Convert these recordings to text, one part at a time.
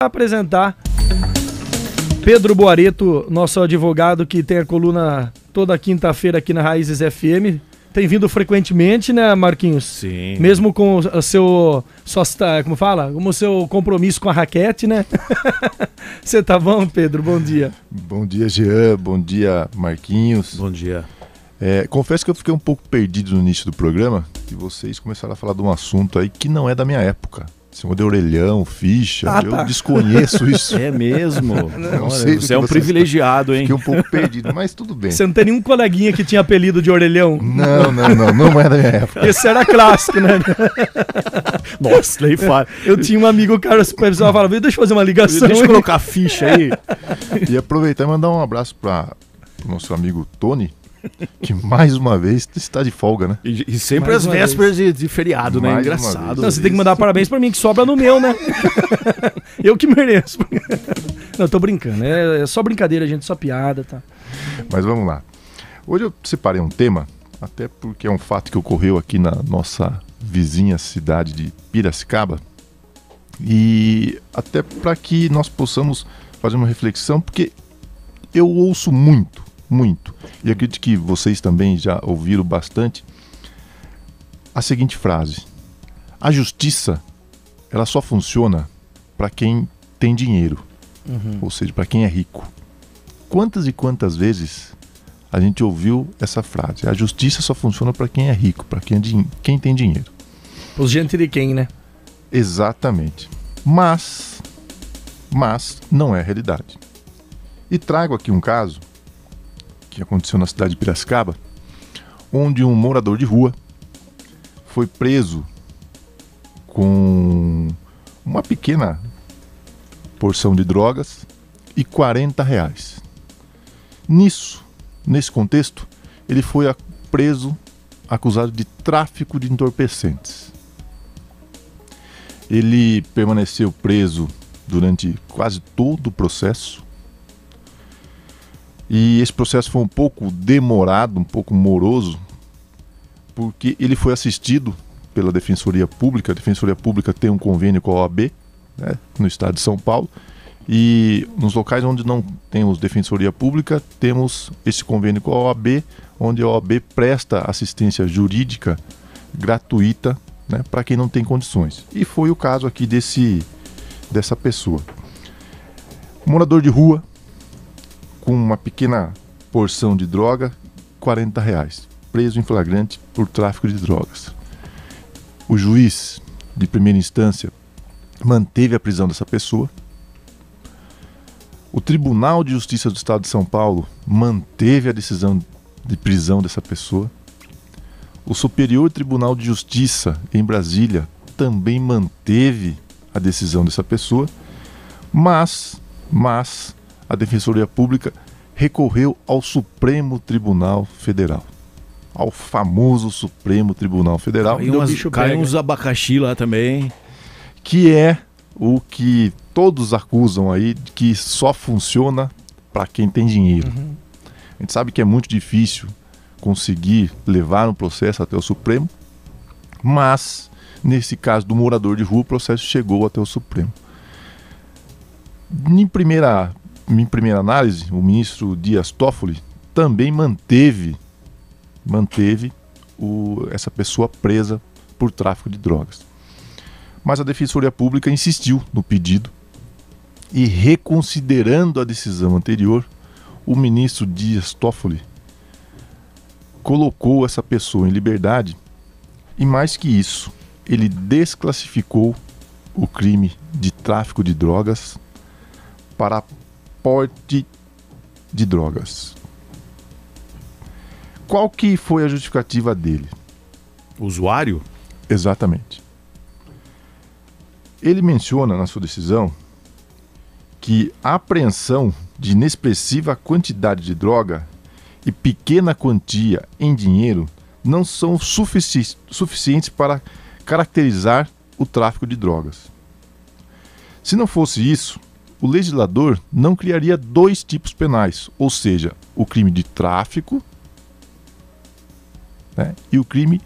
Apresentar Pedro Boareto, nosso advogado que tem a coluna toda quinta-feira aqui na Raízes FM. Tem vindo frequentemente, né, Marquinhos? Sim. Mesmo com o seu, como fala? Como o seu compromisso com a raquete, né? Você tá bom, Pedro? Bom dia. Bom dia, Jean. Bom dia, Marquinhos. Bom dia. Confesso que eu fiquei um pouco perdido no início do programa, que vocês começaram a falar de um assunto aí que não é da minha época. Você de orelhão, ficha, eu desconheço isso. É mesmo? Não sei. Você é um privilegiado, hein? Fiquei um pouco perdido, mas tudo bem. Você não tem nenhum coleguinha que tinha apelido de orelhão? Não é da minha época. Esse era clássico, né? Nossa, nem fala. Eu tinha um amigo, o cara supervisor falava, deixa eu fazer uma ligação. Deixa eu colocar a ficha aí. E aproveitar e mandar um abraço para o nosso amigo Tony, que mais uma vez está de folga, né? E sempre às vésperas de feriado, né? Engraçado. Não, você tem que mandar parabéns pra mim, que sobra no meu, né? Eu que mereço. Não, tô brincando. É só brincadeira, gente, só piada, tá? Mas vamos lá. Hoje eu separei um tema, até porque é um fato que ocorreu aqui na nossa vizinha cidade de Piracicaba. E até para que nós possamos fazer uma reflexão, porque eu ouço muito, e acredito que vocês também já ouviram bastante, a seguinte frase: a justiça, ela só funciona para quem tem dinheiro, ou seja, para quem é rico. Quantas e quantas vezes a gente ouviu essa frase? A justiça só funciona para quem é rico, para quem tem dinheiro. Os gente de quem, né? Exatamente. Mas não é a realidade. E trago aqui um caso que aconteceu na cidade de Piracicaba, onde um morador de rua foi preso com uma pequena porção de drogas e R$40. Nesse contexto, ele foi preso acusado de tráfico de entorpecentes. Ele permaneceu preso durante quase todo o processo. E esse processo foi um pouco demorado, um pouco moroso, porque ele foi assistido pela Defensoria Pública. A Defensoria Pública tem um convênio com a OAB, né, no estado de São Paulo, e nos locais onde não temos Defensoria Pública, temos esse convênio com a OAB, onde a OAB presta assistência jurídica gratuita, né, para quem não tem condições. E foi o caso aqui dessa pessoa. Um morador de rua, com uma pequena porção de droga, R$40, preso em flagrante por tráfico de drogas. O juiz de primeira instância manteve a prisão dessa pessoa. O Tribunal de Justiça do Estado de São Paulo manteve a decisão de prisão dessa pessoa. O Superior Tribunal de Justiça em Brasília também manteve a decisão dessa pessoa, mas a Defensoria Pública recorreu ao Supremo Tribunal Federal, ao famoso Supremo Tribunal Federal. Caiu uns abacaxi lá também. Que é o que todos acusam aí, de que só funciona para quem tem dinheiro. A gente sabe que é muito difícil conseguir levar um processo até o Supremo, mas nesse caso do morador de rua, o processo chegou até o Supremo. Em primeira análise, o ministro Dias Toffoli também manteve essa pessoa presa por tráfico de drogas. Mas a Defensoria Pública insistiu no pedido e, reconsiderando a decisão anterior, o ministro Dias Toffoli colocou essa pessoa em liberdade e, mais que isso, ele desclassificou o crime de tráfico de drogas para porte de drogas. Qual que foi a justificativa dele? Usuário? Exatamente. Ele menciona na sua decisão que a apreensão de inexpressiva quantidade de droga e pequena quantia em dinheiro não são suficientes para caracterizar o tráfico de drogas. Se não fosse isso, o legislador não criaria dois tipos penais, ou seja, o crime de tráfico, né, e o crime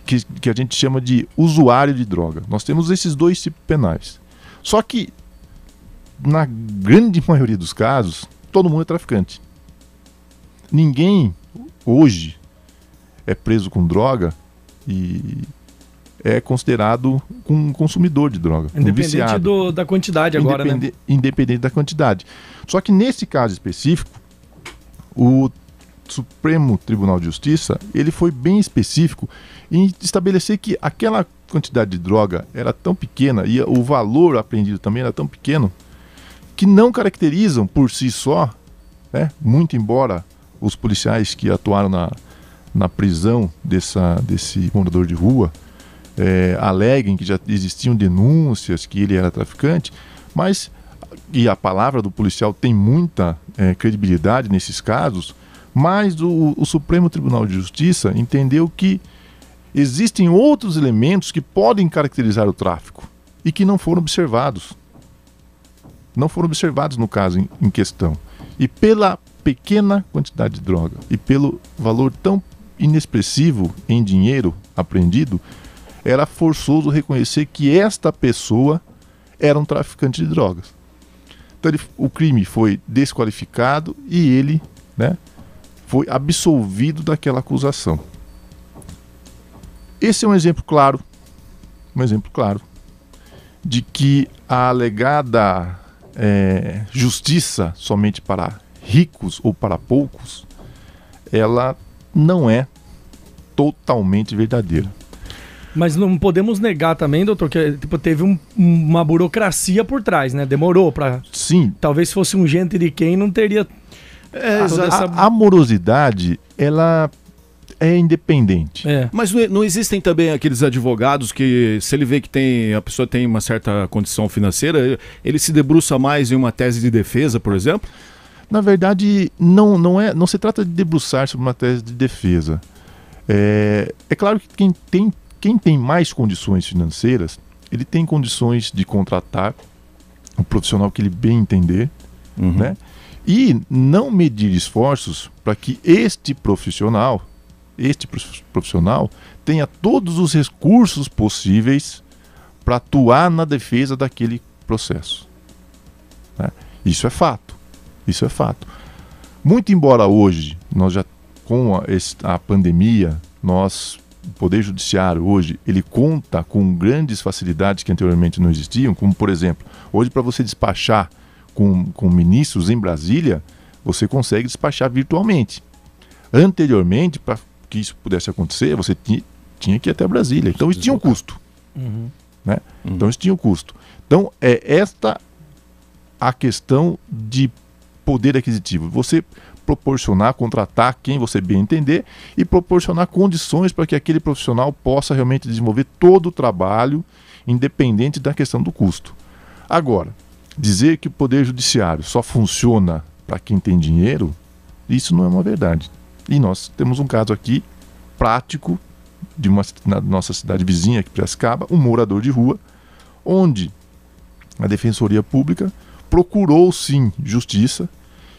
que a gente chama de usuário de droga. Nós temos esses dois tipos penais. Só que na grande maioria dos casos, todo mundo é traficante. Ninguém hoje é preso com droga e é considerado um consumidor de droga. Independente da quantidade agora, né? Independente da quantidade. Só que nesse caso específico, o Supremo Tribunal de Justiça, ele foi bem específico em estabelecer que aquela quantidade de droga era tão pequena e o valor apreendido também era tão pequeno que não caracterizam por si só, né, muito embora os policiais que atuaram na prisão desse morador de rua aleguem que já existiam denúncias que ele era traficante, mas, e a palavra do policial tem muita credibilidade nesses casos, mas o Supremo Tribunal de Justiça entendeu que existem outros elementos que podem caracterizar o tráfico e que não foram observados. Não foram observados no caso em questão. E pela pequena quantidade de droga e pelo valor tão inexpressivo em dinheiro apreendido, era forçoso reconhecer que esta pessoa era um traficante de drogas. Então o crime foi desqualificado e ele, né, foi absolvido daquela acusação. Esse é um exemplo claro de que a alegada justiça somente para ricos ou para poucos, ela não é totalmente verdadeira. Mas não podemos negar também, doutor, que teve uma burocracia por trás, né? Demorou para... Sim. Talvez se fosse um gente de quem não teria... A morosidade, ela é independente. Mas não existem também aqueles advogados que, se ele vê que a pessoa tem uma certa condição financeira, ele se debruça mais em uma tese de defesa, por exemplo? Na verdade, não se trata de debruçar sobre uma tese de defesa. É claro que quem tem mais condições financeiras, ele tem condições de contratar um profissional que ele bem entender, né? E não medir esforços para que este profissional tenha todos os recursos possíveis para atuar na defesa daquele processo, né? Isso é fato. Muito embora hoje, nós já com a pandemia, o Poder Judiciário hoje, ele conta com grandes facilidades que anteriormente não existiam, como por exemplo, hoje para você despachar com ministros em Brasília, você consegue despachar virtualmente. Anteriormente, para que isso pudesse acontecer, você tinha que ir até Brasília. Então isso tinha um custo. Né? Então isso tinha um custo. Então é esta a questão de poder aquisitivo. Você proporcionar, contratar quem você bem entender e proporcionar condições para que aquele profissional possa realmente desenvolver todo o trabalho, independente da questão do custo. Agora, dizer que o Poder Judiciário só funciona para quem tem dinheiro, isso não é uma verdade. E nós temos um caso aqui prático na nossa cidade vizinha, aqui Piracicaba, um morador de rua, onde a Defensoria Pública procurou sim justiça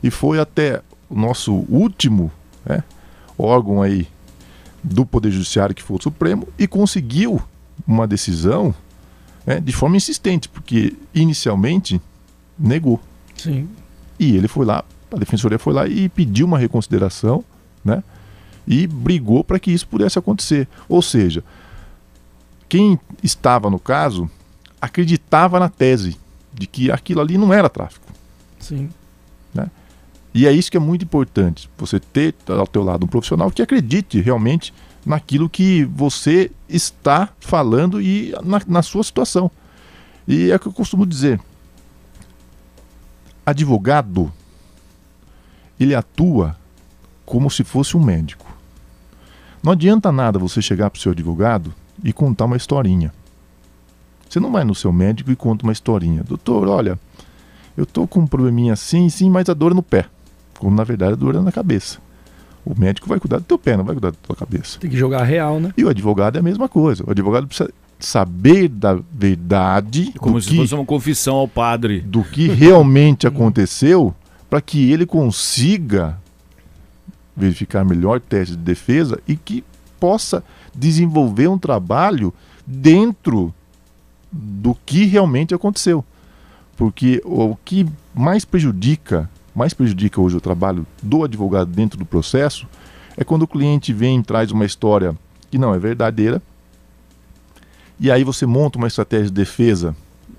e foi até o nosso último órgão aí do Poder Judiciário, que foi o Supremo, e conseguiu uma decisão de forma insistente, porque inicialmente negou. Sim. E ele foi lá, a Defensoria foi lá e pediu uma reconsideração, né? E brigou para que isso pudesse acontecer. Ou seja, quem estava no caso acreditava na tese de que aquilo ali não era tráfico. Sim. Né? E é isso que é muito importante, você ter ao teu lado um profissional que acredite realmente naquilo que você está falando e na sua situação. E é o que eu costumo dizer. Advogado, ele atua como se fosse um médico. Não adianta nada você chegar para o seu advogado e contar uma historinha. Você não vai no seu médico e conta uma historinha. Doutor, olha, eu estou com um probleminha assim, sim, mas a dor é no pé. Quando na verdade a dor é na cabeça. O médico vai cuidar do teu pé, não vai cuidar da tua cabeça. Tem que jogar real, né? E o advogado é a mesma coisa. O advogado precisa saber da verdade, como se fosse uma confissão ao padre, do que realmente aconteceu, para que ele consiga verificar melhor tese de defesa e que possa desenvolver um trabalho dentro do que realmente aconteceu. Porque o que mais prejudica hoje o trabalho do advogado dentro do processo é quando o cliente vem e traz uma história que não é verdadeira, e aí você monta uma estratégia de defesa.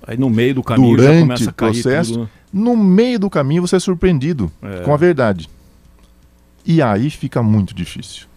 Aí no meio do caminho durante já começa a cair o processo, tudo. No meio do caminho você é surpreendido com a verdade. E aí fica muito difícil.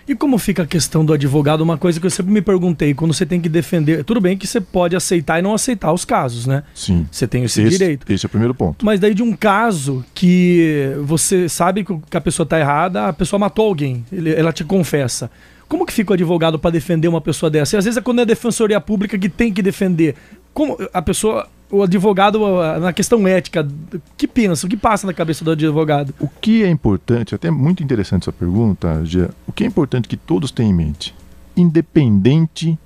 E como fica a questão do advogado? Uma coisa que eu sempre me perguntei, quando você tem que defender... Tudo bem que você pode aceitar e não aceitar os casos, né? Sim. Você tem esse direito. Esse é o primeiro ponto. Mas daí de um caso que você sabe que a pessoa está errada, a pessoa matou alguém, ela te confessa. Como que fica o advogado para defender uma pessoa dessa? E às vezes é quando é a defensoria pública que tem que defender. Como a pessoa, o advogado, na questão ética, o que pensa, o que passa na cabeça do advogado? O que é importante, até muito interessante essa pergunta, Gia, o que é importante que todos tenham em mente, independente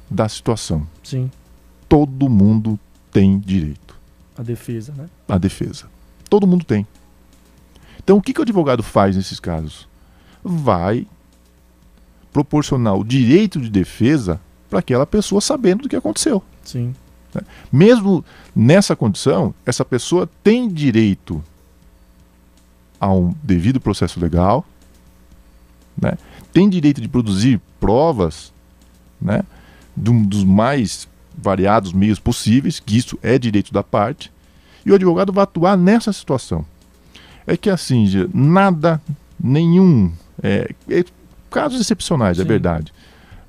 da situação, sim, todo mundo tem direito. A defesa, né? A defesa. Todo mundo tem. Então o que o advogado faz nesses casos? Vai proporcionar o direito de defesa para aquela pessoa sabendo do que aconteceu. Sim. Mesmo nessa condição, essa pessoa tem direito a um devido processo legal, né? Tem direito de produzir provas, né? Dos mais variados meios possíveis, que isso é direito da parte, e o advogado vai atuar nessa situação. É que assim, casos excepcionais, sim, é verdade.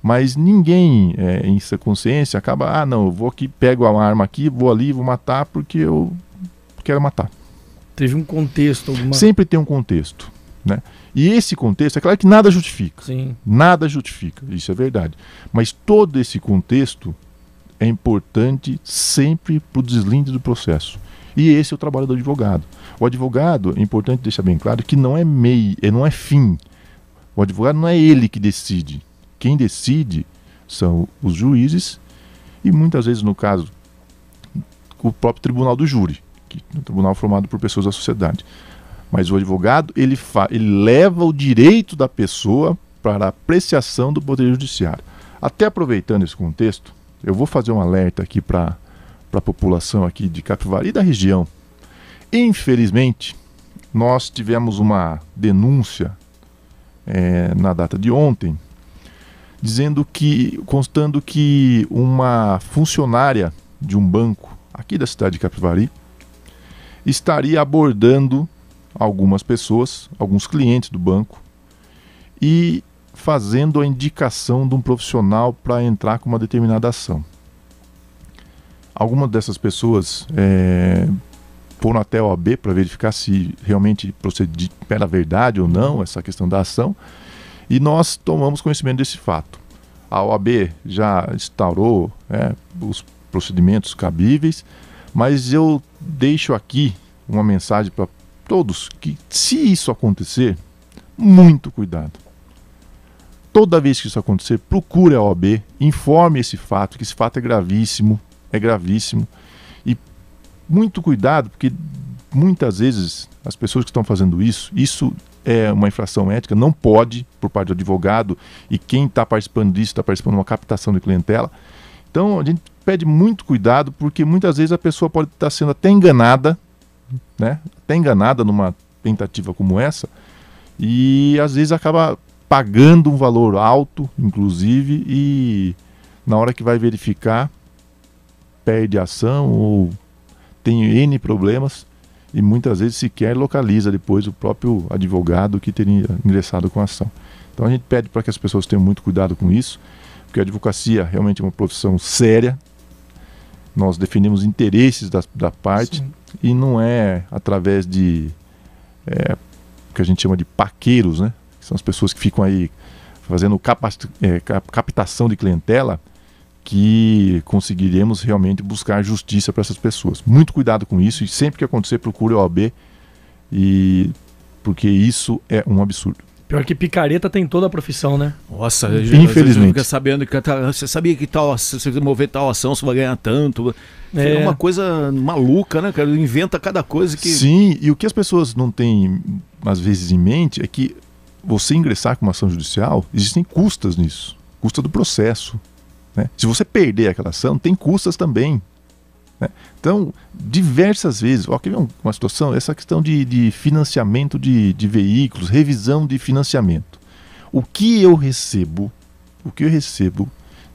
Mas ninguém em sua consciência acaba, não, eu vou aqui, pego uma arma aqui, vou ali, vou matar porque eu quero matar. Teve um contexto, Sempre tem um contexto, né? E esse contexto, é claro que nada justifica. Sim. Nada justifica, isso é verdade. Mas todo esse contexto é importante sempre para o deslinde do processo. E esse é o trabalho do advogado. O advogado, é importante deixar bem claro, que não é meio, não é fim. O advogado não é ele que decide. Quem decide são os juízes e muitas vezes, no caso, o próprio tribunal do júri, que é um tribunal formado por pessoas da sociedade. Mas o advogado, ele leva o direito da pessoa para a apreciação do Poder Judiciário. Até aproveitando esse contexto, eu vou fazer um alerta aqui para a população aqui de Capivari e da região. Infelizmente, nós tivemos uma denúncia na data de ontem, constando que uma funcionária de um banco aqui da cidade de Capivari estaria abordando algumas pessoas, alguns clientes do banco, e fazendo a indicação de um profissional para entrar com uma determinada ação. Algumas dessas pessoas foram até a OAB para verificar se realmente era verdade ou não essa questão da ação, e nós tomamos conhecimento desse fato. A OAB já instaurou os procedimentos cabíveis, mas eu deixo aqui uma mensagem para todos que, se isso acontecer, muito cuidado. Toda vez que isso acontecer, procure a OAB, informe esse fato, que esse fato é gravíssimo, e muito cuidado, porque muitas vezes as pessoas que estão fazendo isso é uma infração ética, não pode, por parte do advogado, e quem está participando disso está participando de uma captação de clientela. Então a gente pede muito cuidado, porque muitas vezes a pessoa pode estar sendo até enganada, né? Até enganada numa tentativa como essa, e às vezes acaba pagando um valor alto, inclusive, e na hora que vai verificar, perde a ação ou tem N problemas, e muitas vezes sequer localiza depois o próprio advogado que teria ingressado com a ação. Então a gente pede para que as pessoas tenham muito cuidado com isso, porque a advocacia realmente é uma profissão séria, nós defendemos interesses da parte. Sim. E não é através de o que a gente chama de paqueiros, né? Que são as pessoas que ficam aí fazendo captação de clientela, que conseguiremos realmente buscar justiça para essas pessoas. Muito cuidado com isso, e sempre que acontecer, procure a OAB, porque isso é um absurdo. Pior que picareta tem toda a profissão, né? Nossa, infelizmente. Fica sabendo que você sabia que se você mover tal ação, você vai ganhar tanto. É uma coisa maluca, né, cara? Inventa cada coisa que... Sim, e o que as pessoas não têm, às vezes, em mente é que você ingressar com uma ação judicial, existem custas nisso. Custa do processo, né? Se você perder aquela ação, tem custas também, né? Então, diversas vezes, ó, quer ver uma situação, essa questão de financiamento de veículos, revisão de financiamento. O que eu recebo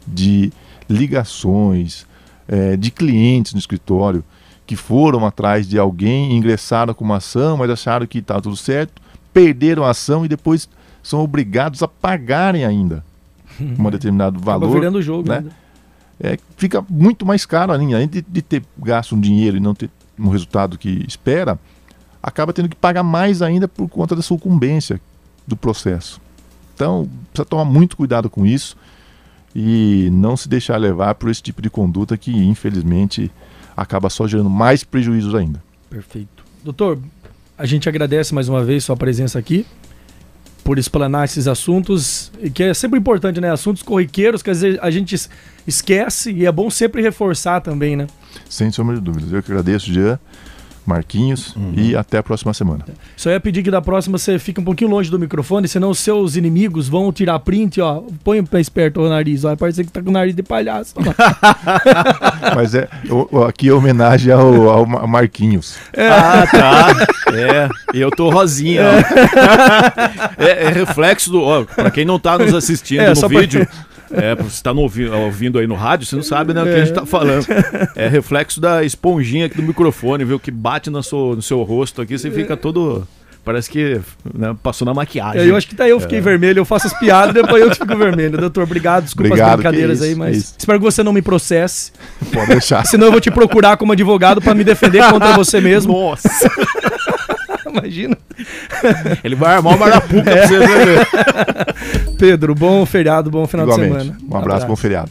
de ligações, de clientes no escritório que foram atrás de alguém, ingressaram com uma ação, mas acharam que estava tudo certo, perderam a ação e depois são obrigados a pagarem ainda um determinado valor. Acaba virando o jogo, né? Fica muito mais caro a linha. Além de ter gasto um dinheiro e não ter um resultado que espera, acaba tendo que pagar mais ainda por conta da sucumbência do processo. Então, precisa tomar muito cuidado com isso e não se deixar levar por esse tipo de conduta que, infelizmente, acaba só gerando mais prejuízos ainda. Perfeito. Doutor, a gente agradece mais uma vez sua presença aqui, por explanar esses assuntos, que é sempre importante, né? Assuntos corriqueiros que às vezes a gente esquece e é bom sempre reforçar também, né? Sem sombra de dúvidas. Eu que agradeço, Jean, Marquinhos, e até a próxima semana. Só ia pedir que da próxima você fique um pouquinho longe do microfone, senão os seus inimigos vão tirar print, ó. Põe o pé esperto o nariz, ó. Parece que tá com o nariz de palhaço. Mas aqui é homenagem ao Marquinhos. Ah, tá. Eu tô rosinha. Ó. É reflexo do... Ó, pra quem não tá nos assistindo no vídeo... você tá ouvindo aí no rádio, você não sabe, né, o que a gente tá falando. É reflexo da esponjinha aqui do microfone, viu? Que bate no seu rosto aqui, você fica todo... Parece que, né, passou na maquiagem. Eu acho que daí eu fiquei vermelho, eu faço as piadas e depois eu que fico vermelho. Doutor, obrigado, desculpa as brincadeiras aí, mas espero que você não me processe. Pode deixar. Senão eu vou te procurar como advogado pra me defender contra você mesmo. Nossa! Imagina. Ele vai armar uma marapuca pra você ver. Pedro, bom feriado, bom final de semana. Um abraço, bom feriado.